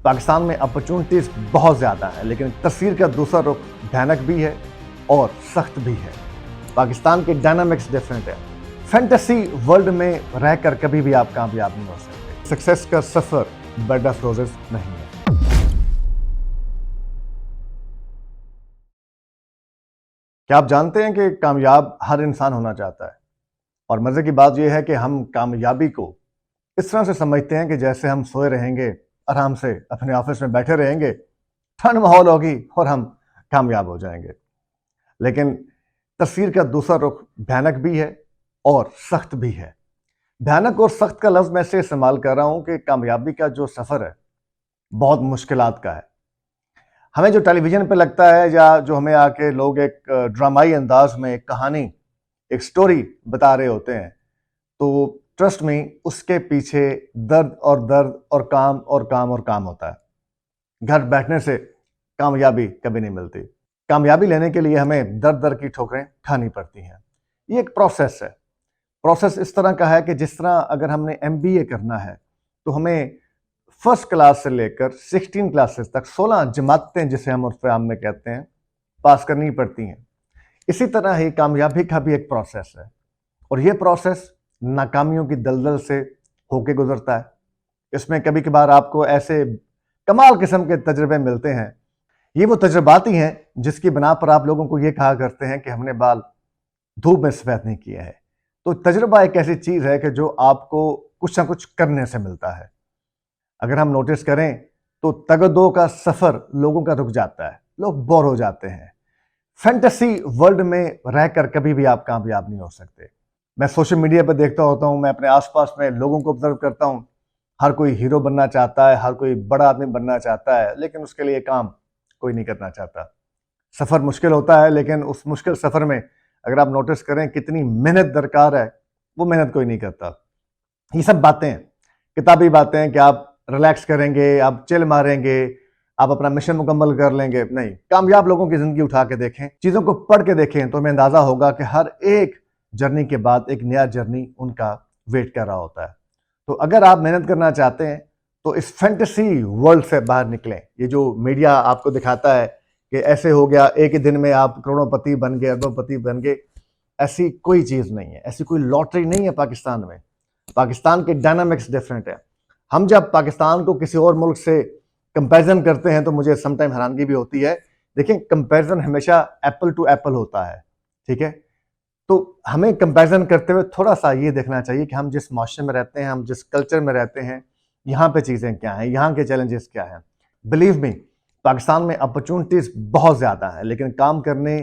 पाकिस्तान में अपॉर्चुनिटीज बहुत ज़्यादा हैं, लेकिन तस्वीर का दूसरा रुख भयानक भी है और सख्त भी है। पाकिस्तान के डायनामिक्स डिफरेंट है। फैंटेसी वर्ल्ड में रहकर कभी भी आप कामयाब नहीं हो सकते। सक्सेस का सफ़र बेड ऑफ रोजेस नहीं है। क्या आप जानते हैं कि कामयाब हर इंसान होना चाहता है? और मज़े की बात यह है कि हम कामयाबी को इस तरह से समझते हैं कि जैसे हम सोए रहेंगे, आराम से अपने ऑफिस में बैठे रहेंगे, ठंड माहौल होगी और हम कामयाब हो जाएंगे। लेकिन तस्वीर का दूसरा रुख भयानक भी है और सख्त भी है। भयानक और सख्त का लफ्ज़ मैं इससे इस्तेमाल कर रहा हूं कि कामयाबी का जो सफ़र है बहुत मुश्किलात का है। हमें जो टेलीविज़न पे लगता है या जो हमें आके लोग एक ड्रामाई अंदाज में एक कहानी, एक स्टोरी बता रहे होते हैं, तो ट्रस्ट में उसके पीछे दर्द और काम होता है। घर बैठने से कामयाबी कभी नहीं मिलती। कामयाबी लेने के लिए हमें दर की ठोकरें खानी पड़ती हैं। ये एक प्रोसेस है। प्रोसेस इस तरह का है कि जिस तरह अगर हमने MBA करना है तो हमें फर्स्ट क्लास से लेकर 16 क्लासेस तक 16 जमातें जिसे हम उर्फ़-ए-आम में कहते हैं पास करनी पड़ती हैं। इसी तरह ही कामयाबी का भी एक प्रोसेस है और ये प्रोसेस नाकामियों की दलदल से होके गुजरता है। इसमें कभी कभार आपको ऐसे कमाल किस्म के तजुर्बे मिलते हैं। ये वो तजुर्बात ही हैं जिसकी बना पर आप लोगों को ये कहा करते हैं कि हमने बाल धूप में सफ़ेद नहीं किए हैं। तो तजुर्बा एक ऐसी चीज़ है कि जो आपको कुछ ना कुछ करने से मिलता है। अगर हम नोटिस करें तो तगदो का सफ़र लोगों का रुक जाता है, लोग बोर हो जाते हैं। फैंटेसी वर्ल्ड में रहकर कभी भी आप कामयाब नहीं हो सकते। मैं सोशल मीडिया पर देखता होता हूँ, मैं अपने आसपास में लोगों को ऑब्जर्व करता हूँ। हर कोई हीरो बनना चाहता है, हर कोई बड़ा आदमी बनना चाहता है, लेकिन उसके लिए काम कोई नहीं करना चाहता। सफ़र मुश्किल होता है, लेकिन उस मुश्किल सफ़र में अगर आप नोटिस करें कितनी मेहनत दरकार है, वो मेहनत कोई नहीं करता। ये सब बातें हैं, किताबी बातें हैं कि आप रिलैक्स करेंगे, आप चिल मारेंगे, आप अपना मिशन मुकम्मल कर लेंगे। नहीं, कामयाब लोगों की ज़िंदगी उठा के देखें, चीज़ों को पढ़ के देखें तो हमें अंदाज़ा होगा कि हर एक जर्नी के बाद एक नया जर्नी उनका वेट कर रहा होता है। तो अगर आप मेहनत करना चाहते हैं तो इस फैंटेसी वर्ल्ड से बाहर निकलें। ये जो मीडिया आपको दिखाता है कि ऐसे हो गया, एक ही दिन में आप करोड़ों बन गए, अरबों बन गए, ऐसी कोई चीज़ नहीं है, ऐसी कोई लॉटरी नहीं है पाकिस्तान में। पाकिस्तान के डायनामिक्स डिफरेंट है। हम जब पाकिस्तान को किसी और मुल्क से कंपैरिजन करते हैं तो मुझे समटाइम हैरानगी भी होती है। देखिए, कंपैरिजन हमेशा एप्पल टू एप्पल होता है, ठीक है? तो हमें कंपैरिजन करते हुए थोड़ा सा ये देखना चाहिए कि हम जिस माशरे में रहते हैं, हम जिस कल्चर में रहते हैं, यहाँ पे चीज़ें क्या हैं, यहाँ के चैलेंजेस क्या हैं। बिलीव मी, पाकिस्तान में अपॉर्चुनिटीज़ बहुत ज़्यादा हैं, लेकिन काम करने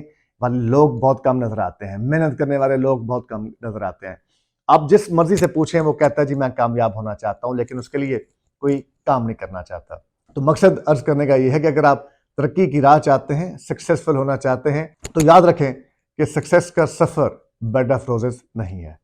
वाले लोग बहुत कम नज़र आते हैं, मेहनत करने वाले लोग बहुत कम नज़र आते हैं। आप जिस मर्जी से पूछें वो कहता है जी मैं कामयाब होना चाहता हूँ, लेकिन उसके लिए कोई काम नहीं करना चाहता। तो मकसद अर्ज करने का ये है कि अगर आप तरक्की की राह चाहते हैं, सक्सेसफुल होना चाहते हैं, तो याद रखें कि सक्सेस का सफ़र बेड ऑफ रोजेस नहीं है।